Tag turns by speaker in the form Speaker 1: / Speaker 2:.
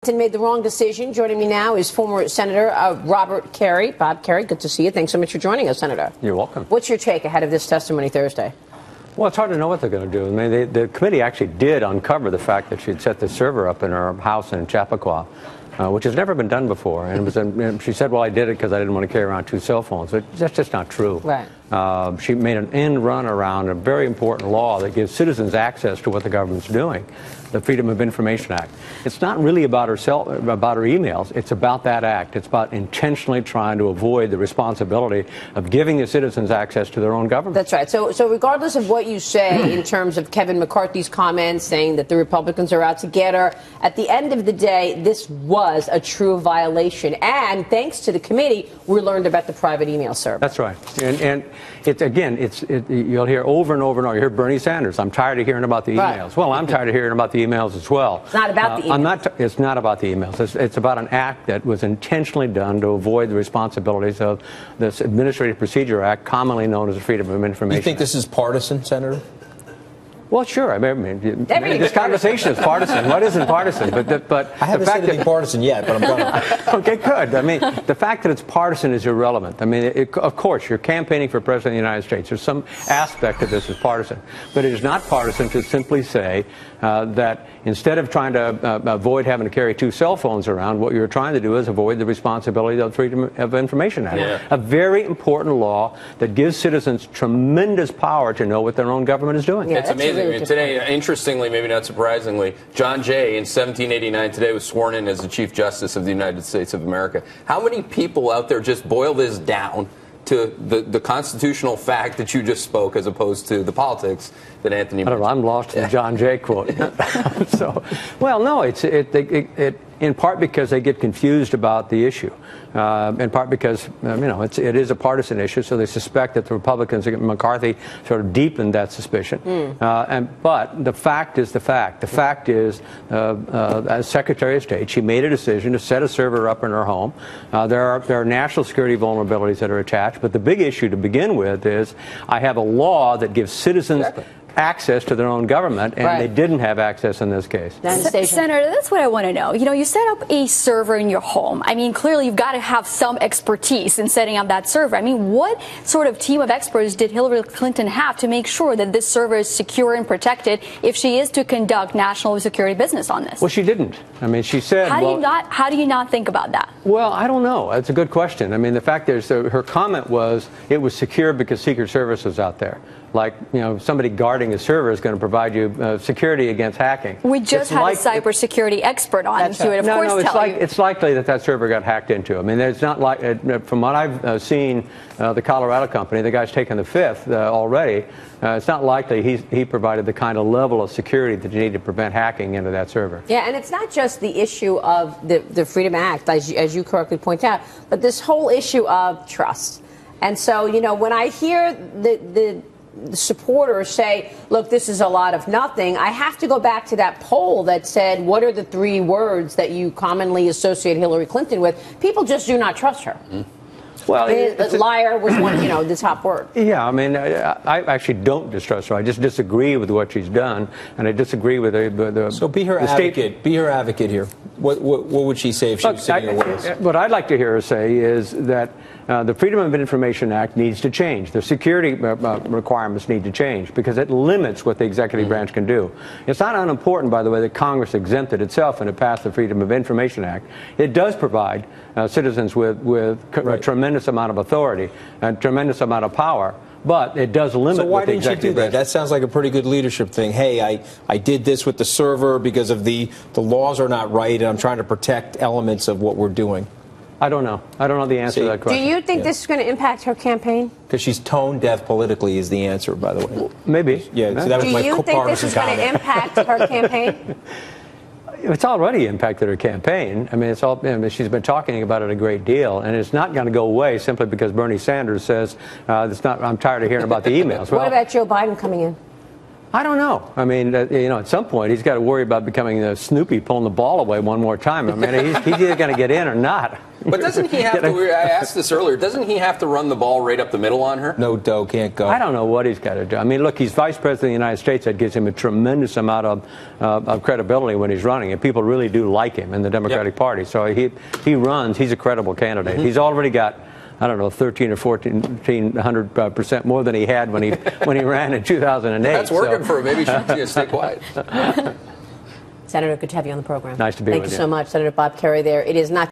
Speaker 1: Made the wrong decision. Joining me now is former Senator Robert Kerrey. Bob Kerrey, good to see you. Thanks so much for joining us, Senator.
Speaker 2: You're welcome.
Speaker 1: What's your take ahead of this testimony Thursday?
Speaker 2: Well, it's hard to know what they're going to do. I mean, the committee actually did uncover the fact that she had set the server up in her house in Chappaqua, which has never been done before. And, and she said, well, I did it because I didn't want to carry around 2 cell phones. But that's just not true.
Speaker 1: Right.
Speaker 2: She made an end run around a very important law that gives citizens access to what the government's doing, the Freedom of Information Act. It's not really about her emails. It's about that act. It's about intentionally trying to avoid the responsibility of giving the citizens access to their own government.
Speaker 1: That's right. So regardless of what you say in terms of Kevin McCarthy's comments saying that the Republicans are out to get her, at the end of the day, this was a true violation. And thanks to the committee, we learned about the private email server.
Speaker 2: That's right. And it's, again, you'll hear over and over and over. You hear Bernie Sanders, I'm tired of hearing about the emails.
Speaker 1: Right.
Speaker 2: Well, I'm tired of hearing about the emails as well.
Speaker 1: It's not about the emails.
Speaker 2: It's not about the emails. It's about an act that was intentionally done to avoid the responsibilities of this Administrative Procedure Act, commonly known as the Freedom of Information Act.
Speaker 3: You think this is partisan, Senator?
Speaker 2: Well, sure. I mean, this conversation is partisan. What isn't partisan? But
Speaker 3: I haven't said anything partisan yet, but I'm going.
Speaker 2: Okay, good. I mean, the fact that it's partisan is irrelevant. I mean, of course, you're campaigning for president of the United States. There's some aspect of this is partisan, but it is not partisan to simply say that instead of trying to avoid having to carry 2 cell phones around, what you're trying to do is avoid the responsibility of the Freedom of Information Act. Yeah. A very important law that gives citizens tremendous power to know what their own government is doing.
Speaker 4: Yeah, it's amazing. I mean, today, interestingly, maybe not surprisingly, John Jay in 1789 today was sworn in as the Chief Justice of the United States of America. How many people out there just boil this down to the constitutional fact that you just spoke as opposed to the politics that Anthony mentioned?
Speaker 2: I don't know, I'm lost in the John Jay quote. So, well, no, it's in part because they get confused about the issue, in part because it is a partisan issue, so they suspect that the Republicans, McCarthy, sort of deepened that suspicion. But the fact is the fact. The fact is, as Secretary of State, she made a decision to set a server up in her home. There are national security vulnerabilities that are attached, but the big issue to begin with is I have a law that gives citizens access to their own government, and they didn't have access in this case.
Speaker 5: Senator, that's what I want to know. You know, you set up a server in your home. I mean, clearly you've got to have some expertise in setting up that server. I mean, what sort of team of experts did Hillary Clinton have to make sure that this server is secure and protected if she is to conduct national security business on this?
Speaker 2: Well, she didn't. I mean, she said...
Speaker 5: How do you not think about that?
Speaker 2: Well, I don't know. That's a good question. I mean, the fact is, her comment was it was secure because Secret Service was out there. Like, somebody guarding a server is going to provide you security against hacking.
Speaker 5: We just had a cybersecurity expert on who would, of course, tell you. It's
Speaker 2: likely that server got hacked into. I mean, it's not like, from what I've seen, the Colorado company, the guy's taken the 5th already. It's not likely he provided the kind of level of security that you need to prevent hacking into that server.
Speaker 1: Yeah, and it's not just the issue of the Freedom Act, as you correctly point out, but this whole issue of trust. And so, when I hear the supporters say, look, this is a lot of nothing, I have to go back to that poll that said, what are the 3 words that you commonly associate Hillary Clinton with? People just do not trust her. Well, liar was one, the top word.
Speaker 2: Yeah, I mean, I actually don't distrust her. I just disagree with what she's done, and I disagree with the
Speaker 3: So be her advocate. Be her advocate here. What would she say if she was sitting in her witness?
Speaker 2: What I'd like to hear her say is that the Freedom of Information Act needs to change. The security requirements need to change because it limits what the executive branch can do. It's not unimportant, by the way, that Congress exempted itself when it passed the Freedom of Information Act. It does provide citizens with a tremendous amount of authority and tremendous amount of power. But it does limit.
Speaker 3: So why didn't you do that? That sounds like a pretty good leadership thing. Hey, I did this with the server because of the laws are not right, and I'm trying to protect elements of what we're doing.
Speaker 2: I don't know. I don't know the answer to that question.
Speaker 1: Do you think this is going to impact her campaign?
Speaker 3: Because she's tone deaf politically is the answer, by the way.
Speaker 2: Well, maybe.
Speaker 3: Yeah. So that was my
Speaker 1: partisan comment. Do you think this is going to impact her campaign?
Speaker 2: It's already impacted her campaign. I mean, she's been talking about it a great deal, and it's not going to go away simply because Bernie Sanders says I'm tired of hearing about the emails.
Speaker 1: What about Joe Biden coming in?
Speaker 2: I don't know. I mean, at some point he's got to worry about becoming Snoopy pulling the ball away one more time. I mean, he's either going to get in or not.
Speaker 4: But doesn't he have to, I asked this earlier, doesn't he have to run the ball right up the middle on her?
Speaker 3: No dough, can't go.
Speaker 2: I don't know what he's got to do. I mean, look, he's vice president of the United States. That gives him a tremendous amount of credibility when he's running, and people really do like him in the Democratic Party. So he runs. He's a credible candidate. He's already got, I don't know, 13 or 1400% more than he had when he ran in 2008.
Speaker 4: That's working for him. Maybe he should stay quiet.
Speaker 1: Senator, good to have you on the program.
Speaker 2: Nice to be with you.
Speaker 1: Thank you so much, Senator Bob Kerrey there. It is not